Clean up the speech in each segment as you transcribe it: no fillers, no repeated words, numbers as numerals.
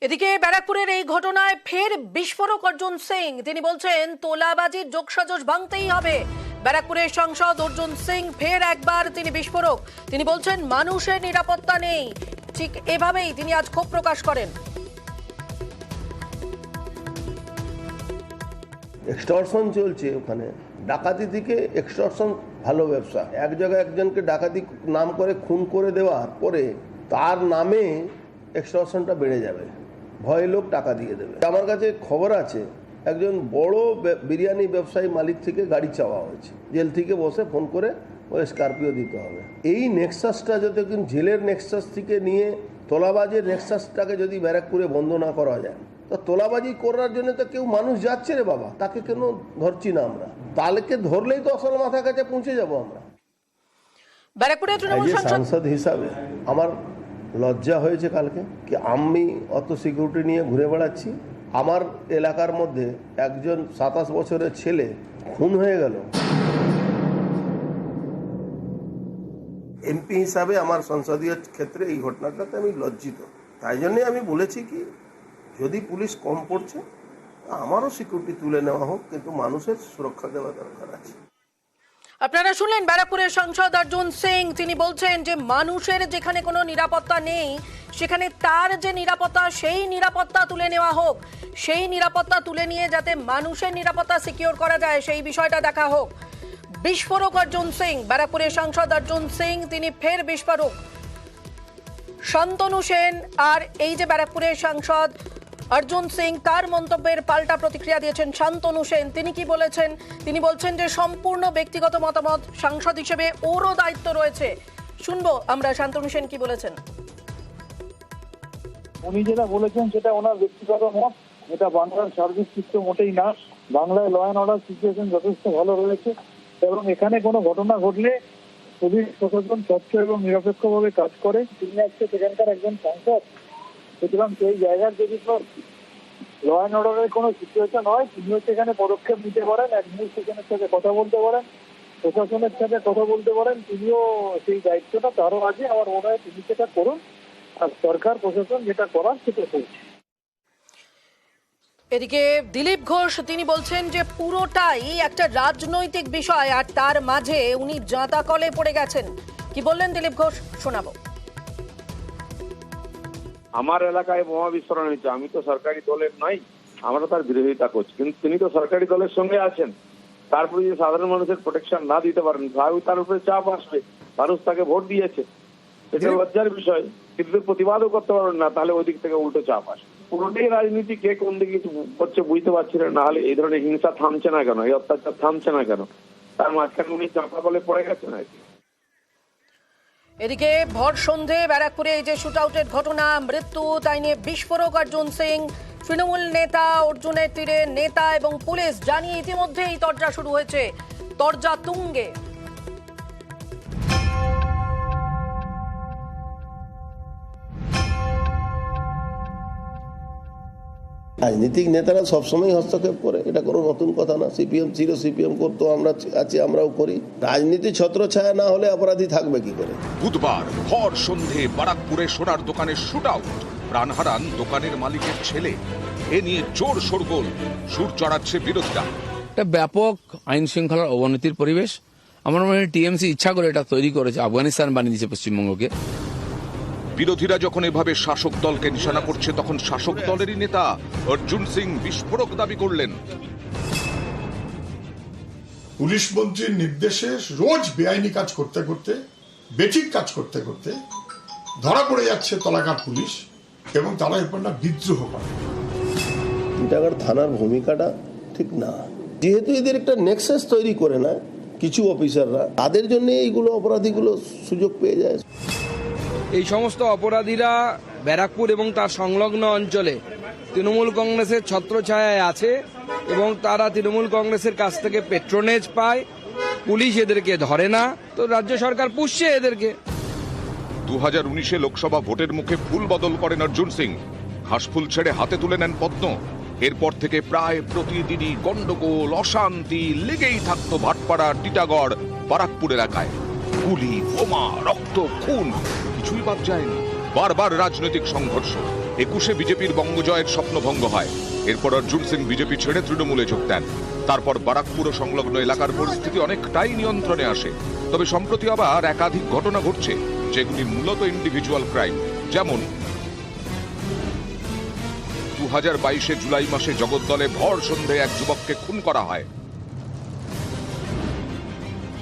এদিকে ব্যারাকপুরের এই ঘটনায় ফের বিস্ফোরক অর্জুন সিং। তিনি বলছেন তোলাবাজির যোগসাজশ ভাঙতেই হবে। ব্যারাকপুরের সাংসদ অর্জুন সিং ফের একবার তিনি বিস্ফোরক। তিনি বলছেন মানুষের নিরাপত্তা নেই। ঠিক এভাবেই তিনি আজ ক্ষোভ প্রকাশ করেন। এক্সটর্শন চলছে ওখানে, ডাকাতি থেকে এক্সটর্শন ভালো ব্যবসা। এক জায়গায় একজনকে ডাকাতি নাম করে খুন করে দেওয়ার পরে তার নামে এক্সটর্শনটা বেড়ে যাবে, ভয়ে লোক টাকা দিয়ে দেবে। আমার কাছে খবর আছে একজন বড় বিরিয়ানি ব্যবসায়ী মালিক থেকে গাড়ি চাওয়া হয়েছে, জেল থেকে বসে ফোন করে ওই স্করপিও দিতে হবে। এই নেক্সাসটা যদি জেলের নেক্সাস থেকে নিয়ে তোলাবাজির নেক্সাসটাকে যদি ব্যারাকপুরে বন্ধ না করা যায়, তো তোলাবাজি করার জন্য তো কেউ মানুষ যাচ্ছে রে বাবা, তাকে কেন ধরছি না আমরা? তাহলে ধরলেই তো আসল মাথার কাছে পৌঁছে যাবো আমরা। ব্যারাকপুরের সাংসদ হিসাবে আমার লজ্জা হয়েছে কালকে কি আমি অত সিকিউরিটি নিয়ে ঘুরে বেড়াচ্ছি, আমার এলাকার মধ্যে একজন 27 বছরের ছেলে খুন হয়ে গেল। এমপি হিসাবে আমার সংসদীয় ক্ষেত্রে এই ঘটনাটাতে আমি লজ্জিত। তাই জন্যে আমি বলেছি কি যদি পুলিশ কম পড়ছে আমারও সিকিউরিটি তুলে নেওয়া হোক, কিন্তু মানুষের সুরক্ষা দেওয়া দরকার আছে। আপনারা শুনলেন ব্যারাকপুরের সাংসদ অর্জুন সিং। তিনি বলছেন যে মানুষের যেখানে কোনো নিরাপত্তা নেই সেখানে তার যে নিরাপত্তা সেই নিরাপত্তা তুলে নেওয়া হোক, সেই নিরাপত্তা তুলে নিয়ে যাতে মানুষের নিরাপত্তা সিকিউর করা যায় সেই বিষয়টা দেখা হোক। বিস্ফোরক অর্জুন সিং, ব্যারাকপুরের সাংসদ অর্জুন সিং তিনি ফের বিস্ফোরক। শান্তনু সেন আর এই যে ব্যারাকপুরের সাংসদ অর্জুন সিং তার মন্তব্যের পাল্টা প্রতিক্রিয়া দিয়েছেন শান্তনু সেন। তিনি কি বলেছেন? তিনি বলছেন যে সম্পূর্ণ ব্যক্তিগত মতামত, সাংসদ হিসেবে ওরও দায়িত্ব রয়েছে। শুনবো আমরা শান্তনু সেন কি বলেছেন। উনি যেটা বলেছেন সেটা ওনার ব্যক্তিগত মত, এটা বাংলার সার্বিক চিত্র মোটেই না। বাংলায় ল অ্যান্ড অর্ডার সিচুয়েশন যথেষ্ট ভালো রয়েছে এবং এখানে কোনো ঘটনা ঘটলে পুলিশ প্রশাসন স্বচ্ছ এবং নিরপেক্ষভাবে কাজ করে। তিনি আজকে সেখানকার একজন সাংসদ, সুতরাং সেই জায়গার যদি ল অ্যান্ড অর্ডারের কোনো সিচুয়েশন হয় তিনিও সেখানে পদক্ষেপ নিতে পারেন, অ্যাডমিনিস্ট্রেশনের সাথে কথা বলতে পারেন, প্রশাসনের সাথে কথা বলতে পারেন। তিনিও সেই দায়িত্বটা তারও আছে। আমার মনে হয় তিনি সেটা করুন, আর সরকার প্রশাসন যেটা করার সেটা করছে। এদিকে দিলীপ ঘোষ তিনি বলছেন যে পুরোটাই একটা রাজনৈতিক বিষয় আর তার মাঝে উনি জাঁতা কলে পড়ে গেছেন। কি বললেন দিলীপ ঘোষ শোনাবো। আমার এলাকায় বোমা বিস্ফোরণ হয়েছে, আমি তো সরকারি দলের নই, আমরা তার বিরোধিতা করছি, কিন্তু তিনি তো সরকারি দলের সঙ্গে আছেন। তারপরে যদি সাধারণ মানুষের প্রোটেকশন না দিতে পারেন তার উপরে চাপ আসবে। মানুষ তাকে ভোট দিয়েছে, এটা লজ্জার বিষয়। কিন্তু প্রতিবাদও করতে পারবেন না, তাহলে ওই দিক থেকে উল্টো চাপ আসবে। পুরোটাই রাজনীতি, কে কোন দিকে করছে বুঝতে পারছি না। নাহলে এই ধরনের হিংসা থামছে না কেন, এই অত্যাচার থামছে না কেন? তার মাঝখানে উনি চাপা বলে পড়ে গেছেন আর কি। এদিকে ভর সন্ধে ব্যারাকপুরে এই যে শুট আউটের ঘটনা, মৃত্যু, তাই নিয়ে বিস্ফোরক অর্জুন সিং। তৃণমূল নেতা অর্জুনের তীরে নেতা এবং পুলিশ জানিয়ে ইতিমধ্যেই তরজা শুরু হয়েছে, তরজা তুঙ্গে। রাজনীতিক নেতারা সবসময় হস্তক্ষেপ করে, এটা কোনো নতুন কথা না। সিপিএম ছিল, সিপিএম করতো, আমরা আছি, আমরাও করি। রাজনীতি ছত্রছায়া না হলে অপরাধী থাকবে কি করে? বুধবার ভর সন্ধে বারাকপুরে সোনার দোকানে শুট আউট, প্রাণ হারান দোকানের মালিকের ছেলে। এ নিয়ে জোর শোরগোল, সুর চড়াচ্ছে বিরোধীরা। একটা ব্যাপক আইন শৃঙ্খলার অবনতির পরিবেশ। আমার মনে হয় টিএমসি ইচ্ছা করে এটা তৈরি করেছে, আফগানিস্তান বানিয়ে দিয়েছে পশ্চিমবঙ্গকে। বিরোধীরা যখন এভাবে শাসক দলকে নিশানা করছে, তখন শাসক দলেরই নেতা অর্জুন সিং বিস্ফোরক দাবি করলেন। পুলিশ মন্ত্রীর নির্দেশে রোজ বেআইনি কাজ করতে করতে, বেঠিক কাজ করতে করতে ধরা পড়ে যাচ্ছে তলাকার পুলিশ, এবং তারা এরপর না বিদ্রোহ করে। টিটাগড় থানার ভূমিকাটা ঠিক না, যেহেতু এদের একটা নেক্সাস তৈরি করে না কিছু অফিসাররা, তাদের জন্য এইগুলো অপরাধীগুলো সুযোগ পেয়ে যায়। এই সমস্ত অপরাধীরা ব্যারাকপুর এবং তার সংলগ্ন অঞ্চলে তৃণমূল কংগ্রেসের ছত্রছায়ায় আছে এবং তারা তৃণমূল কংগ্রেসের কাছ থেকে পেট্রোনেজ পায়। পুলিশ এদেরকে ধরে না, তো রাজ্য সরকার পুষছে এদেরকে। 2019-এ লোকসভা ভোটের মুখে ফুল বদল করেন অর্জুন সিং। ঘাসফুল ছেড়ে হাতে তুলে নেন পদ্ম। এরপর থেকে প্রায় প্রতিদিনই গন্ডগোল, অশান্তি লেগেই থাকতো ভাটপাড়া, টিটাগড়, বারাকপুর এলাকায়। গুলি, বোমা, রক্ত, খুন কিছুই বাদ যায়নি। বারবার রাজনৈতিক সংঘর্ষ। 21-এ বিজেপির বঙ্গজয়ের স্বপ্নভঙ্গ হয়। এরপর অর্জুন সিং বিজেপি ছেড়ে তৃণমূলে যোগ দেন। তারপর বারাকপুর ও সংলগ্ন এলাকার পরিস্থিতি অনেকটাই নিয়ন্ত্রণে আসে। তবে সম্প্রতি আবার একাধিক ঘটনা ঘটছে, যেগুলি মূলত ইন্ডিভিজুয়াল ক্রাইম। যেমন 2022-এ জুলাই মাসে জগদ্দলে ভর সন্ধ্যায় এক যুবককে খুন করা হয়।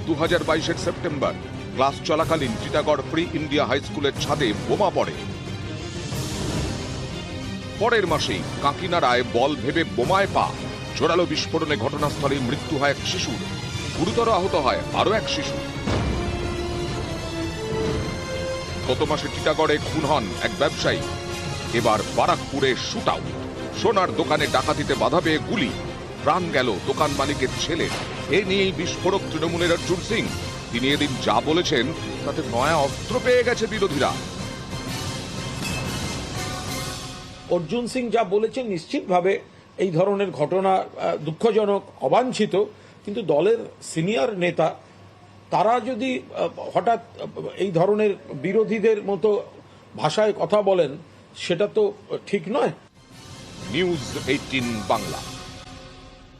2022-এর সেপ্টেম্বর ক্লাস চলাকালীন টিটাগড় প্রি ইন্ডিয়া হাই স্কুলের ছাদে বোমা পড়ে। পরের মাসেই কাঁকিনাড়ায় বল ভেবে বোমায় পা, জোরালো বিস্ফোরণে ঘটনাস্থলে মৃত্যু হয় এক শিশুর, গুরুতর আহত হয় আরো এক শিশু। গত মাসে টিটাগড়ে খুন হন এক ব্যবসায়ী। এবার বারাকপুরে শুট আউট, সোনার দোকানে ডাকাতিতে বাধা পেয়ে গুলি, প্রাণ গেল দোকান মালিকের ছেলে। এ নিয়েই বিস্ফোরক তৃণমূলের অর্জুন সিং। তিনি এদিন যা বলেছেন তাতে নয়া অস্ত্র পেয়ে গেছে বিরোধীরা। অর্জুন সিং যা বলেছেন নিশ্চিতভাবে এই ধরনের ঘটনা দুঃখজনক, অবাঞ্ছিত, কিন্তু দলের সিনিয়র নেতা তারা যদি হঠাৎ এই ধরনের বিরোধীদের মতো ভাষায় কথা বলেন, সেটা তো ঠিক নয়। নিউজ 18 বাংলা।